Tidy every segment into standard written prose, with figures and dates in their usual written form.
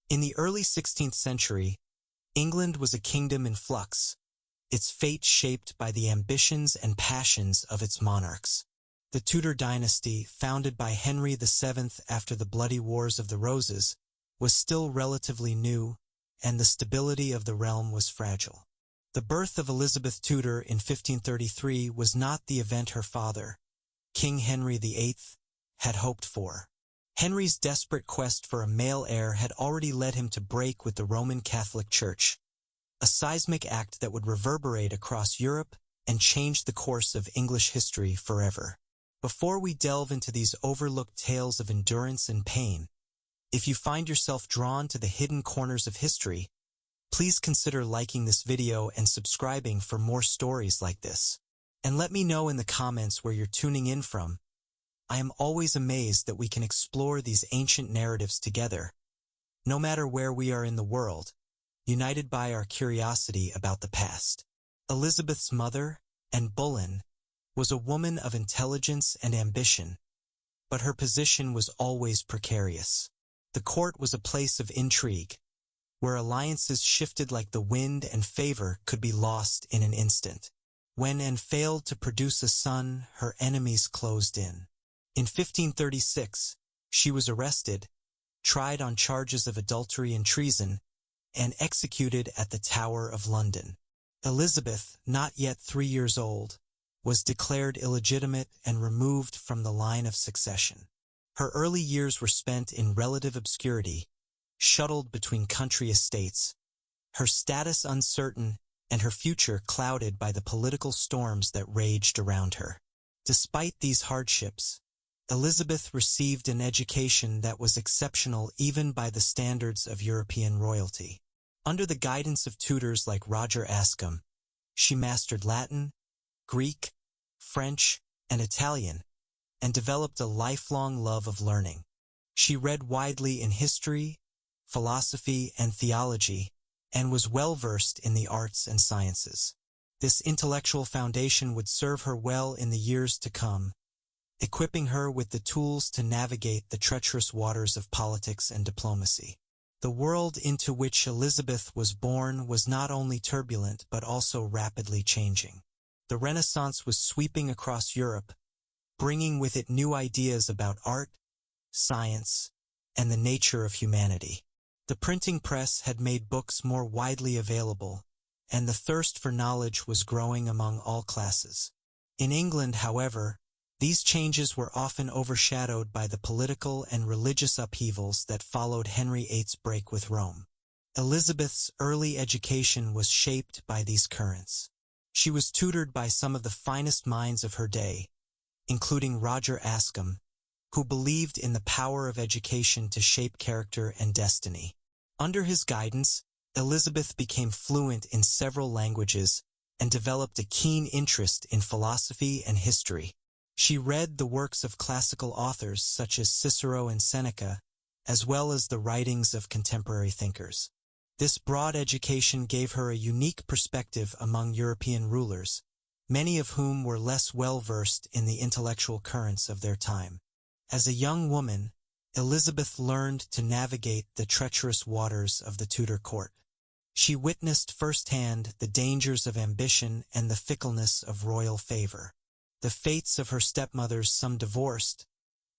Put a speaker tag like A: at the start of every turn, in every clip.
A: In the early 16th century, England was a kingdom in flux, its fate shaped by the ambitions and passions of its monarchs. The Tudor dynasty, founded by Henry VII after the Bloody Wars of the Roses, was still relatively new, and the stability of the realm was fragile. The birth of Elizabeth Tudor in 1533 was not the event her father, King Henry VIII, had hoped for. Henry's desperate quest for a male heir had already led him to break with the Roman Catholic Church, a seismic act that would reverberate across Europe and change the course of English history forever. Before we delve into these overlooked tales of endurance and pain, if you find yourself drawn to the hidden corners of history, please consider liking this video and subscribing for more stories like this. And let me know in the comments where you're tuning in from. I am always amazed that we can explore these ancient narratives together, no matter where we are in the world, united by our curiosity about the past. Elizabeth's mother, Anne Boleyn, was a woman of intelligence and ambition, but her position was always precarious. The court was a place of intrigue, where alliances shifted like the wind and favor could be lost in an instant. When Anne failed to produce a son, her enemies closed in. In 1536, she was arrested, tried on charges of adultery and treason, and executed at the Tower of London. Elizabeth, not yet 3 years old, was declared illegitimate and removed from the line of succession. Her early years were spent in relative obscurity, shuttled between country estates, her status uncertain and her future clouded by the political storms that raged around her. Despite these hardships, Elizabeth received an education that was exceptional even by the standards of European royalty. Under the guidance of tutors like Roger Ascham, she mastered Latin, Greek, French, and Italian, and developed a lifelong love of learning. She read widely in history, philosophy, and theology, and was well-versed in the arts and sciences. This intellectual foundation would serve her well in the years to come, equipping her with the tools to navigate the treacherous waters of politics and diplomacy. The world into which Elizabeth was born was not only turbulent but also rapidly changing. The Renaissance was sweeping across Europe, bringing with it new ideas about art, science, and the nature of humanity. The printing press had made books more widely available, and the thirst for knowledge was growing among all classes. In England, however, these changes were often overshadowed by the political and religious upheavals that followed Henry VIII's break with Rome. Elizabeth's early education was shaped by these currents. She was tutored by some of the finest minds of her day, including Roger Ascham, who believed in the power of education to shape character and destiny. Under his guidance, Elizabeth became fluent in several languages and developed a keen interest in philosophy and history. She read the works of classical authors such as Cicero and Seneca, as well as the writings of contemporary thinkers. This broad education gave her a unique perspective among European rulers, many of whom were less well-versed in the intellectual currents of their time. As a young woman, Elizabeth learned to navigate the treacherous waters of the Tudor court. She witnessed firsthand the dangers of ambition and the fickleness of royal favor. The fates of her stepmothers, some divorced,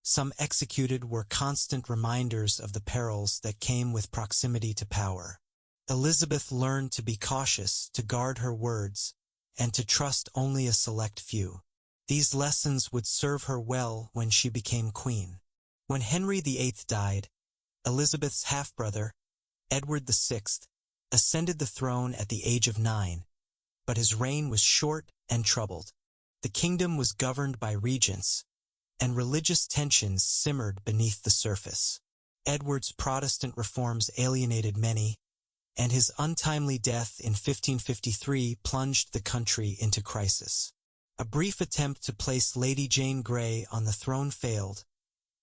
A: some executed, were constant reminders of the perils that came with proximity to power. Elizabeth learned to be cautious, to guard her words, and to trust only a select few. These lessons would serve her well when she became queen. When Henry VIII died, Elizabeth's half-brother, Edward VI, ascended the throne at the age of 9, but his reign was short and troubled. The kingdom was governed by regents, and religious tensions simmered beneath the surface. Edward's Protestant reforms alienated many, and his untimely death in 1553 plunged the country into crisis. A brief attempt to place Lady Jane Grey on the throne failed,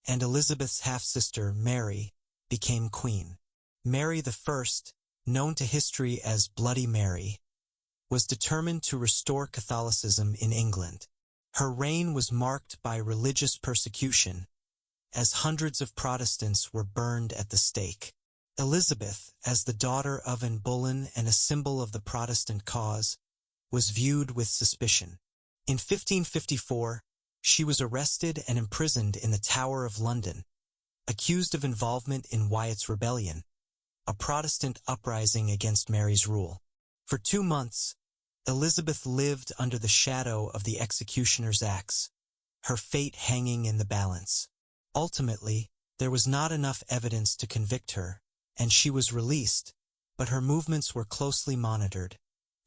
A: and Elizabeth's half-sister, Mary, became queen. Mary I, known to history as Bloody Mary, was determined to restore Catholicism in England. Her reign was marked by religious persecution, as hundreds of Protestants were burned at the stake. Elizabeth, as the daughter of Anne Boleyn and a symbol of the Protestant cause, was viewed with suspicion. In 1554, she was arrested and imprisoned in the Tower of London, accused of involvement in Wyatt's Rebellion, a Protestant uprising against Mary's rule. For 2 months, Elizabeth lived under the shadow of the executioner's axe, her fate hanging in the balance. Ultimately, there was not enough evidence to convict her, and she was released, but her movements were closely monitored,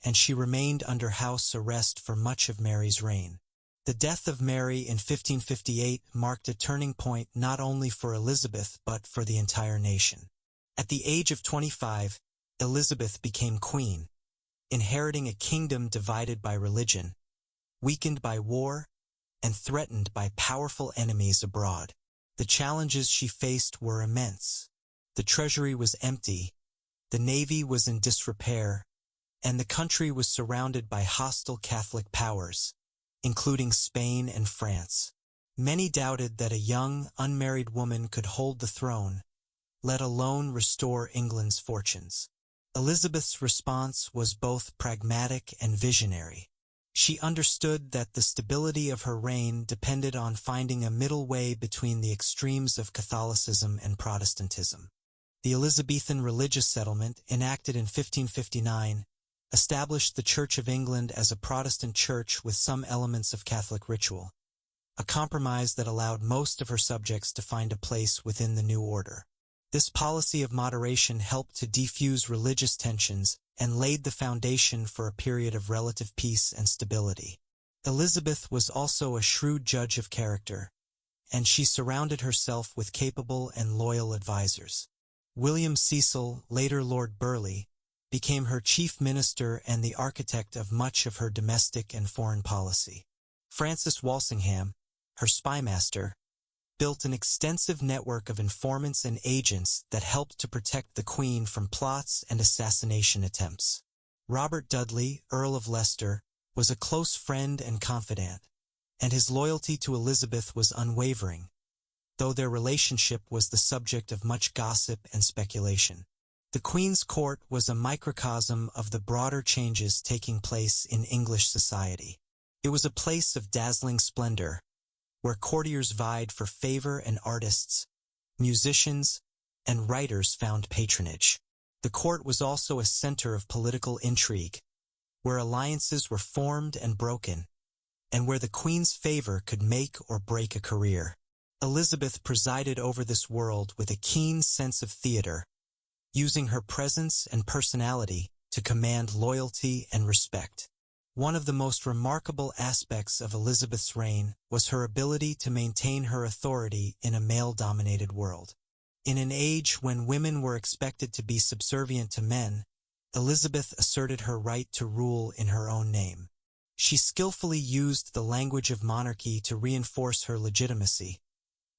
A: and she remained under house arrest for much of Mary's reign. The death of Mary in 1558 marked a turning point not only for Elizabeth but for the entire nation. At the age of 25, Elizabeth became queen, inheriting a kingdom divided by religion, weakened by war, and threatened by powerful enemies abroad. The challenges she faced were immense. The treasury was empty, the navy was in disrepair, and the country was surrounded by hostile Catholic powers, including Spain and France. Many doubted that a young, unmarried woman could hold the throne, let alone restore England's fortunes. Elizabeth's response was both pragmatic and visionary. She understood that the stability of her reign depended on finding a middle way between the extremes of Catholicism and Protestantism. The Elizabethan religious settlement, enacted in 1559, established the Church of England as a Protestant church with some elements of Catholic ritual, a compromise that allowed most of her subjects to find a place within the new order. This policy of moderation helped to defuse religious tensions and laid the foundation for a period of relative peace and stability. Elizabeth was also a shrewd judge of character, and she surrounded herself with capable and loyal advisors. William Cecil, later Lord Burleigh, became her chief minister and the architect of much of her domestic and foreign policy. Francis Walsingham, her spymaster, built an extensive network of informants and agents that helped to protect the Queen from plots and assassination attempts. Robert Dudley, Earl of Leicester, was a close friend and confidant, and his loyalty to Elizabeth was unwavering, though their relationship was the subject of much gossip and speculation. The Queen's court was a microcosm of the broader changes taking place in English society. It was a place of dazzling splendor, where courtiers vied for favor and artists, musicians, and writers found patronage. The court was also a center of political intrigue, where alliances were formed and broken, and where the Queen's favor could make or break a career. Elizabeth presided over this world with a keen sense of theater, using her presence and personality to command loyalty and respect. One of the most remarkable aspects of Elizabeth's reign was her ability to maintain her authority in a male-dominated world. In an age when women were expected to be subservient to men, Elizabeth asserted her right to rule in her own name. She skillfully used the language of monarchy to reinforce her legitimacy,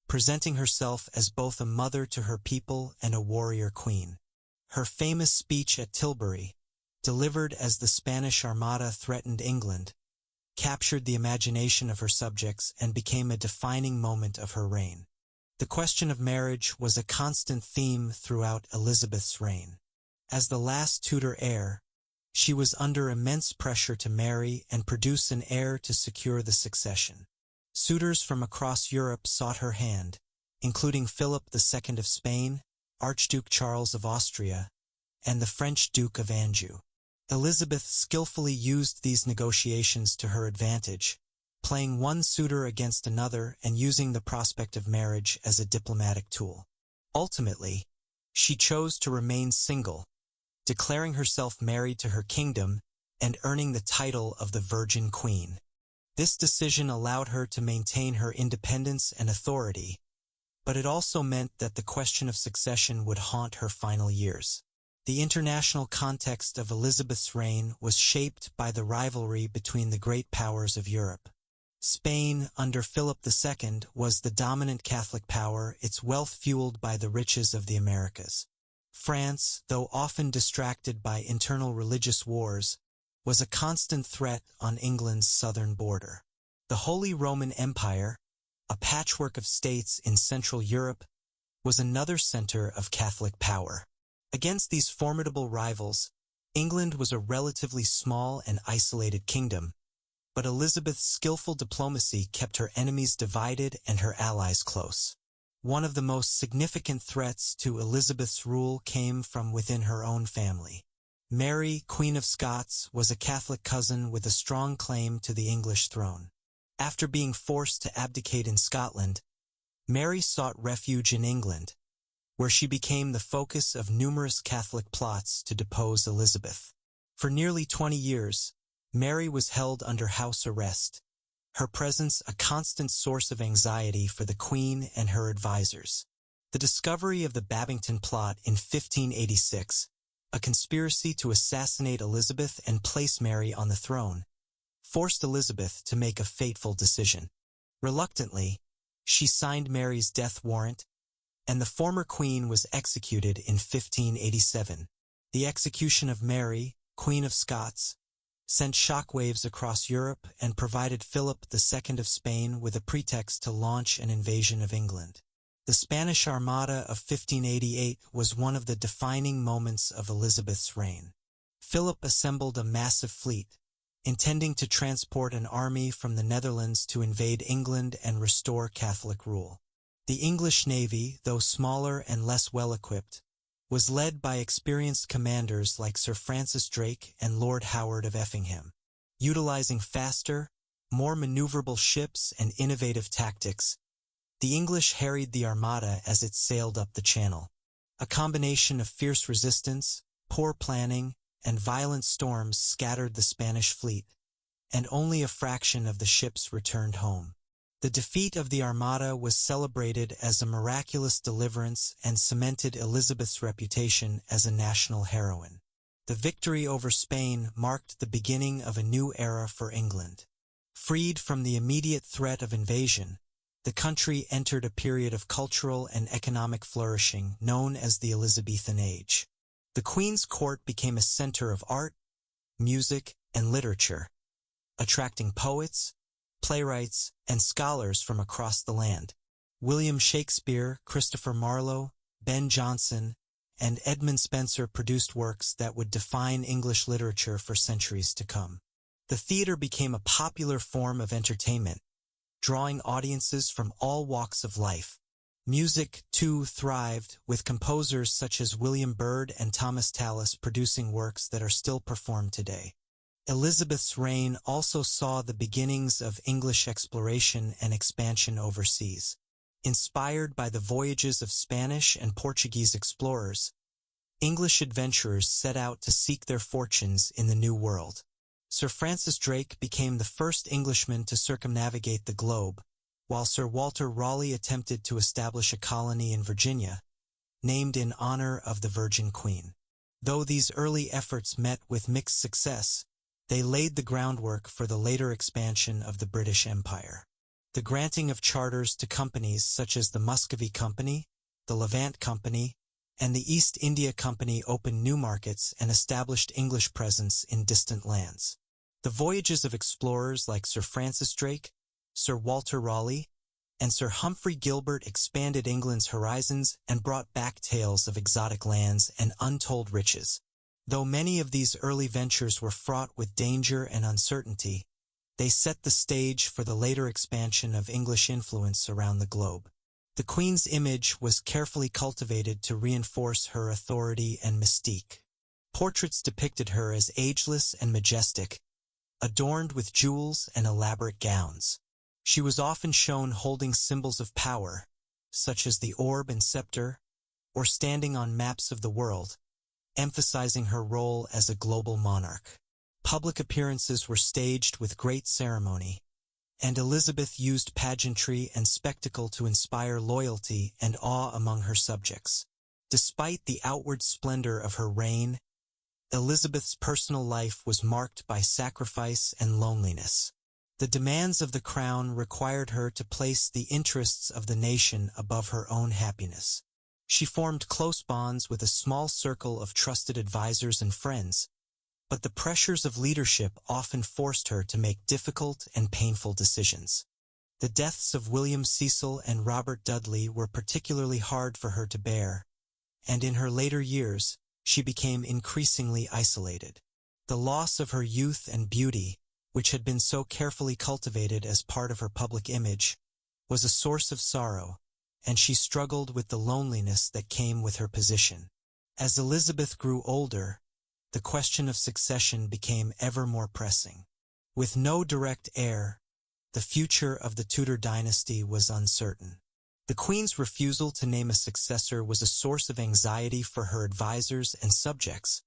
A: presenting herself as both a mother to her people and a warrior queen. Her famous speech at Tilbury, delivered as the Spanish Armada threatened England, captured the imagination of her subjects and became a defining moment of her reign. The question of marriage was a constant theme throughout Elizabeth's reign. As the last Tudor heir, she was under immense pressure to marry and produce an heir to secure the succession. Suitors from across Europe sought her hand, including Philip II of Spain, Archduke Charles of Austria, and the French Duke of Anjou. Elizabeth skillfully used these negotiations to her advantage, playing one suitor against another and using the prospect of marriage as a diplomatic tool. Ultimately, she chose to remain single, declaring herself married to her kingdom and earning the title of the Virgin Queen. This decision allowed her to maintain her independence and authority, but it also meant that the question of succession would haunt her final years. The international context of Elizabeth's reign was shaped by the rivalry between the great powers of Europe. Spain, under Philip II, was the dominant Catholic power, its wealth fueled by the riches of the Americas. France, though often distracted by internal religious wars, was a constant threat on England's southern border. The Holy Roman Empire, a patchwork of states in Central Europe, was another center of Catholic power. Against these formidable rivals, England was a relatively small and isolated kingdom, but Elizabeth's skillful diplomacy kept her enemies divided and her allies close. One of the most significant threats to Elizabeth's rule came from within her own family. Mary, Queen of Scots, was a Catholic cousin with a strong claim to the English throne. After being forced to abdicate in Scotland, Mary sought refuge in England, where she became the focus of numerous Catholic plots to depose Elizabeth. For nearly 20 years, Mary was held under house arrest, her presence a constant source of anxiety for the Queen and her advisors. The discovery of the Babington Plot in 1586, a conspiracy to assassinate Elizabeth and place Mary on the throne, forced Elizabeth to make a fateful decision. Reluctantly, she signed Mary's death warrant, and the former queen was executed in 1587. The execution of Mary, Queen of Scots, sent shockwaves across Europe and provided Philip II of Spain with a pretext to launch an invasion of England. The Spanish Armada of 1588 was one of the defining moments of Elizabeth's reign. Philip assembled a massive fleet, intending to transport an army from the Netherlands to invade England and restore Catholic rule. The English navy, though smaller and less well-equipped, was led by experienced commanders like Sir Francis Drake and Lord Howard of Effingham. Utilizing faster, more maneuverable ships and innovative tactics, the English harried the Armada as it sailed up the Channel. A combination of fierce resistance, poor planning, and violent storms scattered the Spanish fleet, and only a fraction of the ships returned home. The defeat of the Armada was celebrated as a miraculous deliverance and cemented Elizabeth's reputation as a national heroine. The victory over Spain marked the beginning of a new era for England. Freed from the immediate threat of invasion, the country entered a period of cultural and economic flourishing known as the Elizabethan Age. The Queen's court became a center of art, music, and literature, attracting poets, playwrights, and scholars from across the land. William Shakespeare, Christopher Marlowe, Ben Jonson, and Edmund Spenser produced works that would define English literature for centuries to come. The theater became a popular form of entertainment, drawing audiences from all walks of life. Music, too, thrived, with composers such as William Byrd and Thomas Tallis producing works that are still performed today. Elizabeth's reign also saw the beginnings of English exploration and expansion overseas. Inspired by the voyages of Spanish and Portuguese explorers, English adventurers set out to seek their fortunes in the New World. Sir Francis Drake became the first Englishman to circumnavigate the globe, while Sir Walter Raleigh attempted to establish a colony in Virginia, named in honor of the Virgin Queen. Though these early efforts met with mixed success, they laid the groundwork for the later expansion of the British Empire. The granting of charters to companies such as the Muscovy Company, the Levant Company, and the East India Company opened new markets and established English presence in distant lands. The voyages of explorers like Sir Francis Drake, Sir Walter Raleigh, and Sir Humphrey Gilbert expanded England's horizons and brought back tales of exotic lands and untold riches. Though many of these early ventures were fraught with danger and uncertainty, they set the stage for the later expansion of English influence around the globe. The Queen's image was carefully cultivated to reinforce her authority and mystique. Portraits depicted her as ageless and majestic, adorned with jewels and elaborate gowns. She was often shown holding symbols of power, such as the orb and scepter, or standing on maps of the world, emphasizing her role as a global monarch. Public appearances were staged with great ceremony, and Elizabeth used pageantry and spectacle to inspire loyalty and awe among her subjects. Despite the outward splendor of her reign, Elizabeth's personal life was marked by sacrifice and loneliness. The demands of the crown required her to place the interests of the nation above her own happiness. She formed close bonds with a small circle of trusted advisors and friends, but the pressures of leadership often forced her to make difficult and painful decisions. The deaths of William Cecil and Robert Dudley were particularly hard for her to bear, and in her later years, she became increasingly isolated. The loss of her youth and beauty, which had been so carefully cultivated as part of her public image, was a source of sorrow, and she struggled with the loneliness that came with her position. As Elizabeth grew older, the question of succession became ever more pressing. With no direct heir, the future of the Tudor dynasty was uncertain. The Queen's refusal to name a successor was a source of anxiety for her advisors and subjects,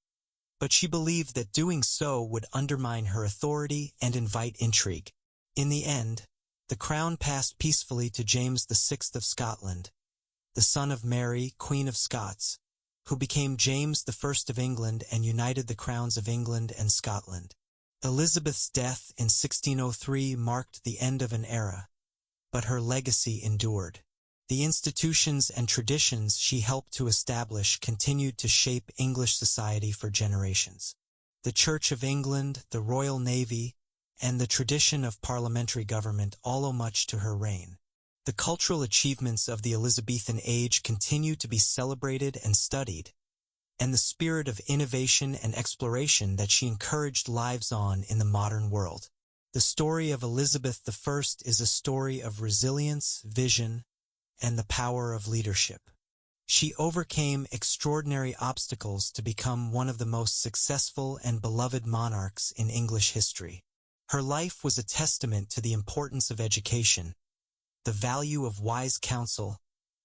A: but she believed that doing so would undermine her authority and invite intrigue. In the end, the crown passed peacefully to James VI of Scotland, the son of Mary, Queen of Scots, who became James I of England and united the crowns of England and Scotland. Elizabeth's death in 1603 marked the end of an era, but her legacy endured. The institutions and traditions she helped to establish continued to shape English society for generations. The Church of England, the Royal Navy, and the tradition of parliamentary government all owe much to her reign. The cultural achievements of the Elizabethan age continue to be celebrated and studied, and the spirit of innovation and exploration that she encouraged lives on in the modern world. The story of Elizabeth I is a story of resilience, vision, and the power of leadership. She overcame extraordinary obstacles to become one of the most successful and beloved monarchs in English history. Her life was a testament to the importance of education, the value of wise counsel,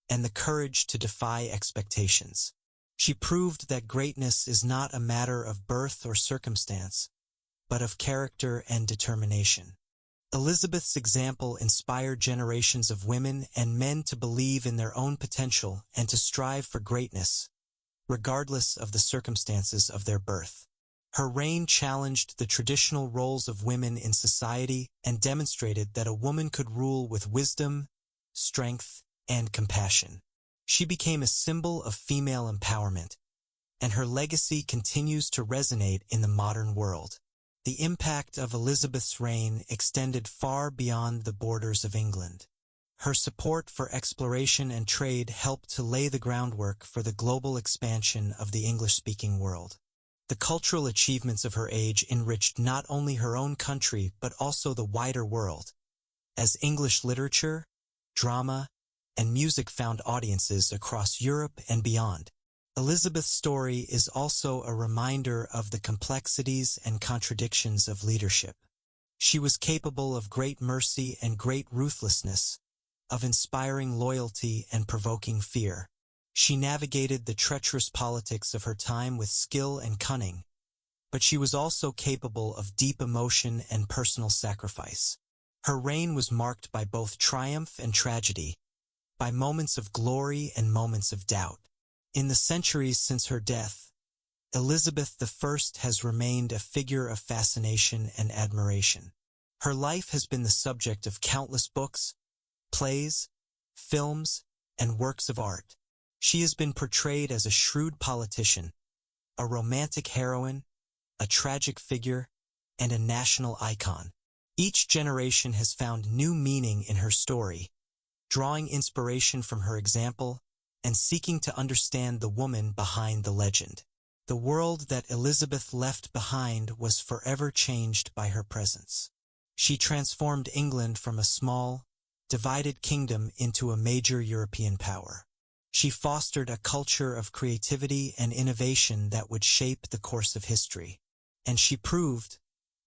A: and the courage to defy expectations. She proved that greatness is not a matter of birth or circumstance, but of character and determination. Elizabeth's example inspired generations of women and men to believe in their own potential and to strive for greatness, regardless of the circumstances of their birth. Her reign challenged the traditional roles of women in society and demonstrated that a woman could rule with wisdom, strength, and compassion. She became a symbol of female empowerment, and her legacy continues to resonate in the modern world. The impact of Elizabeth's reign extended far beyond the borders of England. Her support for exploration and trade helped to lay the groundwork for the global expansion of the English-speaking world. The cultural achievements of her age enriched not only her own country but also the wider world, as English literature, drama, and music found audiences across Europe and beyond. Elizabeth's story is also a reminder of the complexities and contradictions of leadership. She was capable of great mercy and great ruthlessness, of inspiring loyalty and provoking fear. She navigated the treacherous politics of her time with skill and cunning, but she was also capable of deep emotion and personal sacrifice. Her reign was marked by both triumph and tragedy, by moments of glory and moments of doubt. In the centuries since her death, Elizabeth I has remained a figure of fascination and admiration. Her life has been the subject of countless books, plays, films, and works of art. She has been portrayed as a shrewd politician, a romantic heroine, a tragic figure, and a national icon. Each generation has found new meaning in her story, drawing inspiration from her example and seeking to understand the woman behind the legend. The world that Elizabeth left behind was forever changed by her presence. She transformed England from a small, divided kingdom into a major European power. She fostered a culture of creativity and innovation that would shape the course of history. And she proved,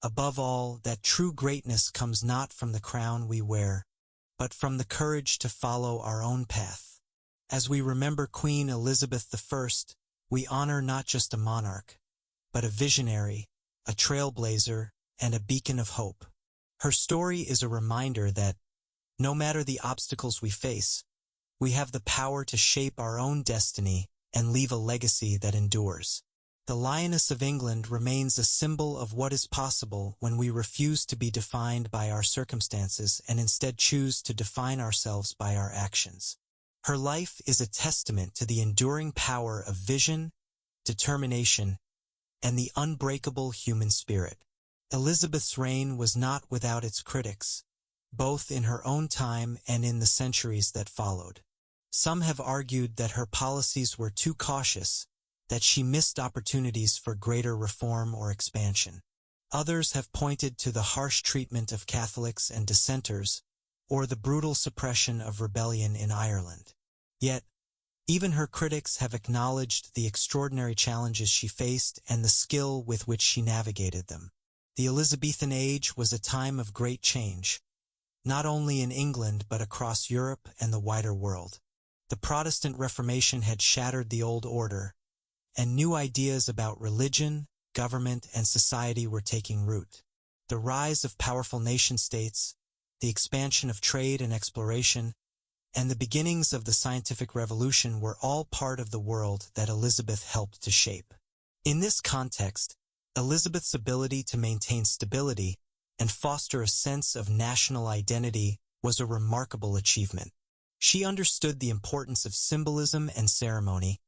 A: above all, that true greatness comes not from the crown we wear, but from the courage to follow our own path. As we remember Queen Elizabeth I, we honor not just a monarch, but a visionary, a trailblazer, and a beacon of hope. Her story is a reminder that, no matter the obstacles we face, we have the power to shape our own destiny and leave a legacy that endures. The Lioness of England remains a symbol of what is possible when we refuse to be defined by our circumstances and instead choose to define ourselves by our actions. Her life is a testament to the enduring power of vision, determination, and the unbreakable human spirit. Elizabeth's reign was not without its critics, both in her own time and in the centuries that followed. Some have argued that her policies were too cautious, that she missed opportunities for greater reform or expansion. Others have pointed to the harsh treatment of Catholics and dissenters, or the brutal suppression of rebellion in Ireland. Yet, even her critics have acknowledged the extraordinary challenges she faced and the skill with which she navigated them. The Elizabethan age was a time of great change, not only in England but across Europe and the wider world. The Protestant Reformation had shattered the old order, and new ideas about religion, government, and society were taking root. The rise of powerful nation-states, the expansion of trade and exploration, and the beginnings of the scientific revolution were all part of the world that Elizabeth helped to shape. In this context, Elizabeth's ability to maintain stability and foster a sense of national identity was a remarkable achievement. She understood the importance of symbolism and ceremony,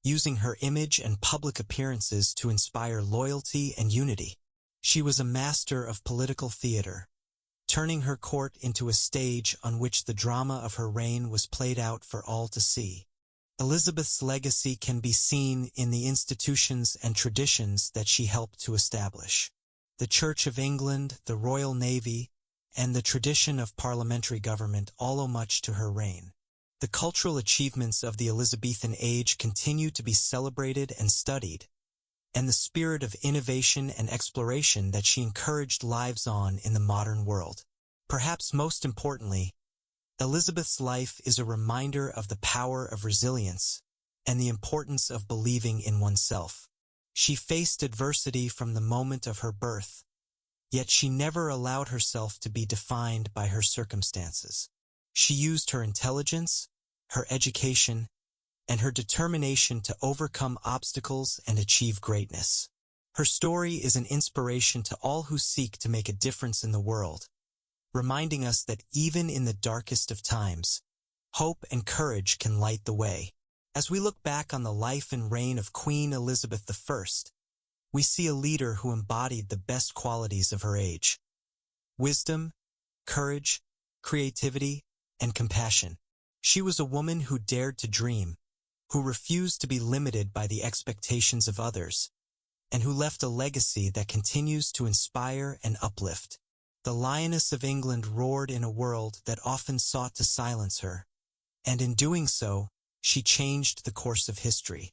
A: using her image and public appearances to inspire loyalty and unity. She was a master of political theater, turning her court into a stage on which the drama of her reign was played out for all to see. Elizabeth's legacy can be seen in the institutions and traditions that she helped to establish. The Church of England, the Royal Navy, and the tradition of parliamentary government all owe much to her reign. The cultural achievements of the Elizabethan age continue to be celebrated and studied, and the spirit of innovation and exploration that she encouraged lives on in the modern world. Perhaps most importantly, Elizabeth's life is a reminder of the power of resilience and the importance of believing in oneself. She faced adversity from the moment of her birth, yet she never allowed herself to be defined by her circumstances. She used her intelligence, her education, and her determination to overcome obstacles and achieve greatness. Her story is an inspiration to all who seek to make a difference in the world, reminding us that even in the darkest of times, hope and courage can light the way. As we look back on the life and reign of Queen Elizabeth I, we see a leader who embodied the best qualities of her age: wisdom, courage, creativity, and compassion. She was a woman who dared to dream, who refused to be limited by the expectations of others, and who left a legacy that continues to inspire and uplift. The Lioness of England roared in a world that often sought to silence her, and in doing so, she changed the course of history.